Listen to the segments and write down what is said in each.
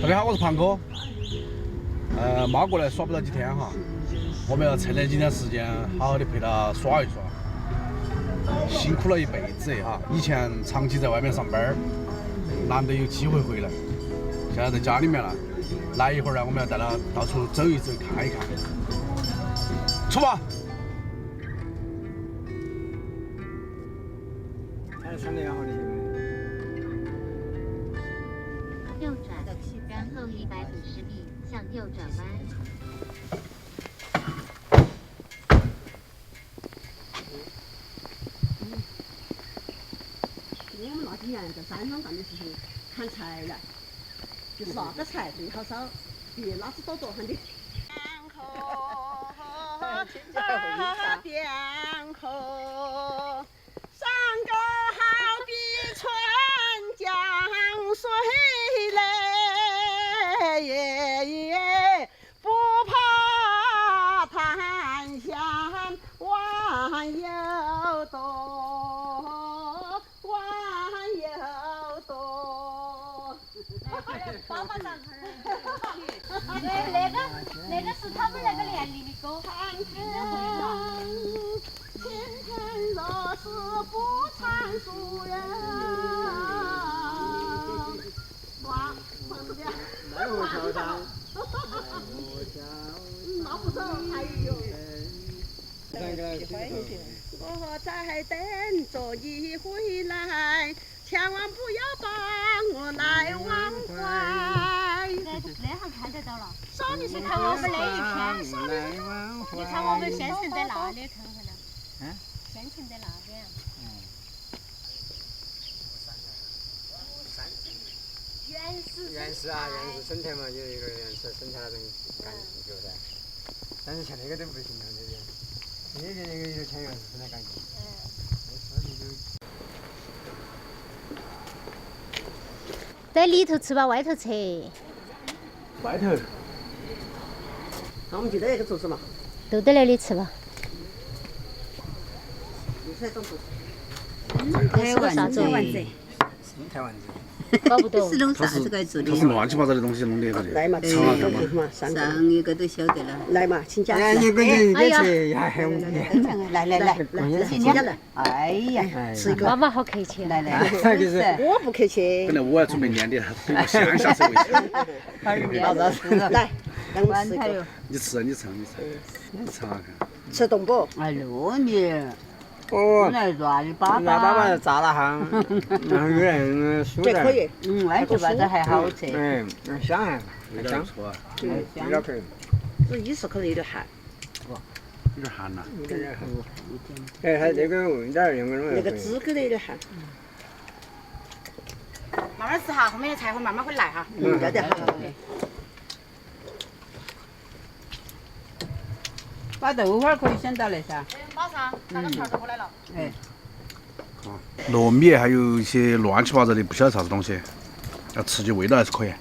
大家好，我是胖哥。妈过来耍不到几天哈，我们要趁着今天时间，好好的陪她耍一耍。辛苦了一辈子哈，以前长期在外面上班，难得有机会回来，现在在家里面了。来一会儿呢，我们要带她到处走一走，看一看。出发！右转，然后150米向右转弯。我们那几年在山上干的事情，砍柴来，就是那个柴最好烧，别哪子多喊的。边河，山沟好比春江水嘞，不怕滩险弯又多，弯又多。爸爸上对，那个是他们那个年龄的歌。青天若是不唱书呀，哇，放这边，来我桥上，那不走还有。我在等着你回来，千万不要把我来忘怀。那行看得到了。说你是看我们那一篇，你看我们县城在哪里看看呢？县城在那边。原始啊，原始生态嘛，有一个原始生态那种感觉噻。但是像那个都不行了，那边那个有点像原始生态感觉。在里头吃吧，外头吃。外头。那我们就在那个桌子嘛。都在那里吃吧。这种桌子。还有个啥子？生态丸子。搞不懂。是弄啥子该做的？它是乱七八糟的东西弄的，好的。来嘛，尝下看嘛。上一个都晓得了。来嘛，请假。你个人别吃，还喊我们。来，请假来。哎呀，吃一个。妈妈好客气。来，我不客气。本来我还准备撵的，对我乡下社会去。来，让我吃一个。你吃，你尝下看。吃动不？哎，糯米。哦，来抓的粑粑炸了哈，然后有人酥这可以。外头粑粑还好吃。香还味道不错啊。味道可以。这意思可能有点寒。有点寒呐。有点寒。哎，还那个味道用个那个汁给的有点寒。慢慢吃哈，后面的菜会慢慢会来哈。要得哈。把豆花可以先到来噻。马上，那个条都过来了。哎。糯米还有一些乱七八糟的，不晓得啥子东西，要吃起味道还是可以。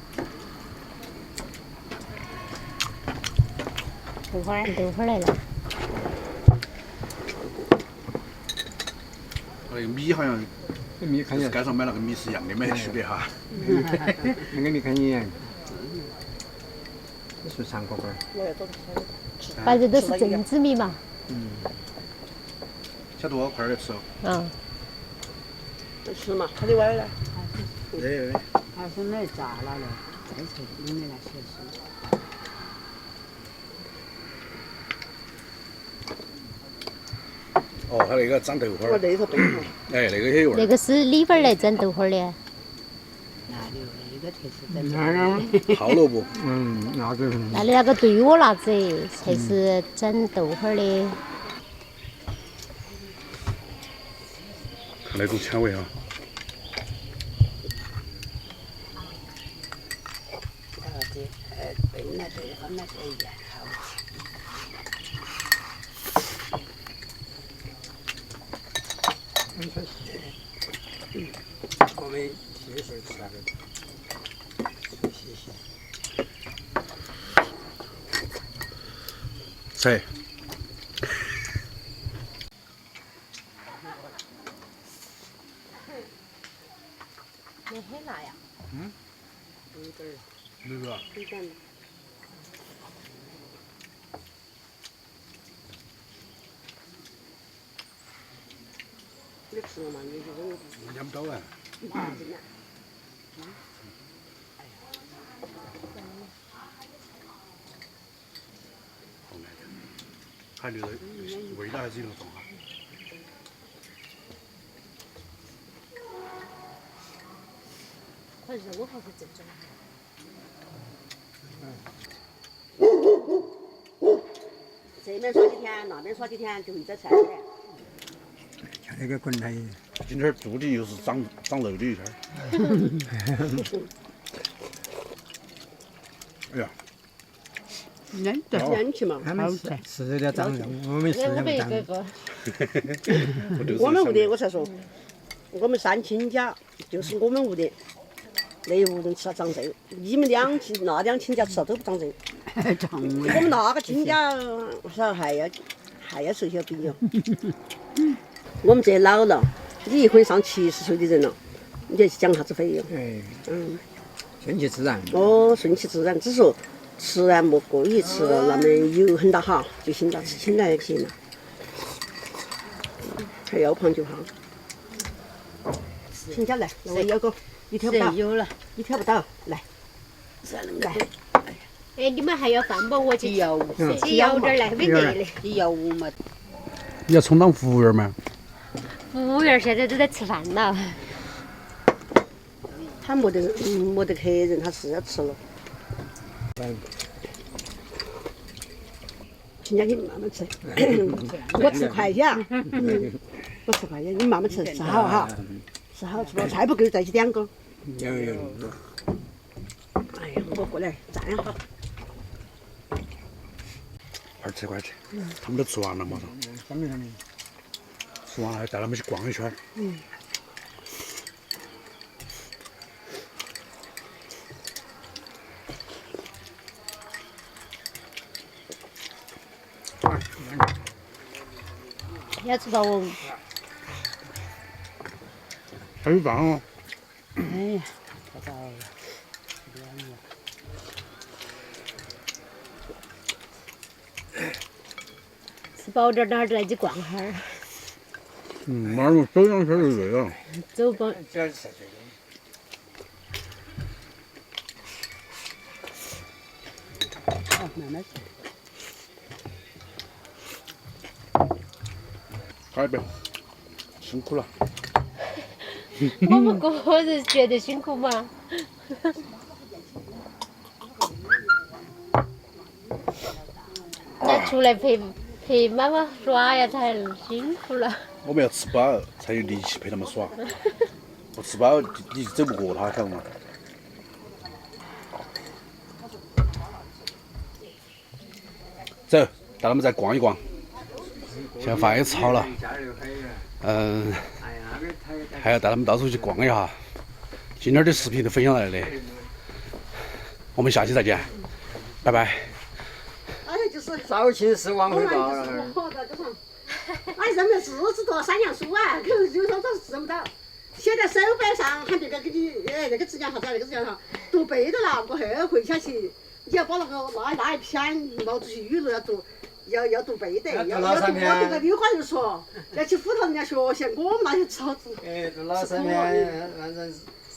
豆花来了。那个米好像米看起来街上买那个米是一样的，没得区别哈。那个米看一样，是长果果。反正都是正紫米嘛。小多，快点吃哦。吃嘛，它的碗呢？还是那炸了嘞，再吃里面那些是。哦，还有那个长豆花儿。那头豆花。哎，那个也有味儿。那个是里边来整豆花的。那个特是整泡萝卜。那个。那里那个对窝辣子才是整豆花的。看那种纤维哈。本来这个那是一样好吃。我们有时候吃那个，谢谢。吃。你很辣呀？有点儿。没有啊？你吃了嘛？你就扔。养不到啊。好安全，海里的味道还是有那种哈。它肉还是正宗。这边耍几天，那边耍几天，就会在菜里。像那个滚台。今天肚里又是长肉的一天。哎呀，人气嘛。他们吃有点长肉，我们吃有点长肉。我们屋的我才说，我们3亲家就是我们屋的，那一屋人吃了长肉，你们那2亲家吃了都不长肉。我们那个亲家是还要受些病哟。我们这老了，你一会上70岁的人了，你就讲啥子费用？哎，顺其自然。哦，顺其自然，只说吃完莫过于吃那么油很大哈，就行了，吃清淡就行了。还要胖就胖。亲家来，我要个，你挑不到，有了，你挑不到，来，来。哎，你们还要饭不？我去鸡腰鸡腰点儿来，没得的。鸡腰嘛。你要充当服务员吗？服务员现在都在吃饭了。他没得客人，他是要吃了。亲家你慢慢吃，我吃快些啊，我吃快些，你慢慢吃，吃好哈，吃好吃了菜不够再去2个。有。哎呀，我过来站好。快吃，他们都吃完了嘛？吃完了还带他们去逛一圈。要吃到我。还有饭哦。哎呀，太早了。吃饱点儿，哪儿再去逛哈儿。马上走2圈就对了。走吧。主要是吃这个。慢慢吃。改呗，辛苦了。我们个人觉得辛苦吗？那出来陪妈妈耍呀，才辛苦了。我们要吃饱才有力气陪他们耍，不吃饱你走不过他，晓得吗？走，带他们再逛一逛。现在饭也吃好了，还要带他们到处去逛一下。今天的视频就分享到这里，我们下期再见，拜拜。哎，就是早期是往回报了。哎，认得字只读3样书啊，可是有时候都是认不到。写在手板上，喊别个给你，那个字叫啥子啊？那个字叫啥？读背着了，过后回下去，你要把那一篇毛主席语录要读。要读背的，要读个溜话就说，要去辅导人家学习。我们那些草字。读老3篇，反正。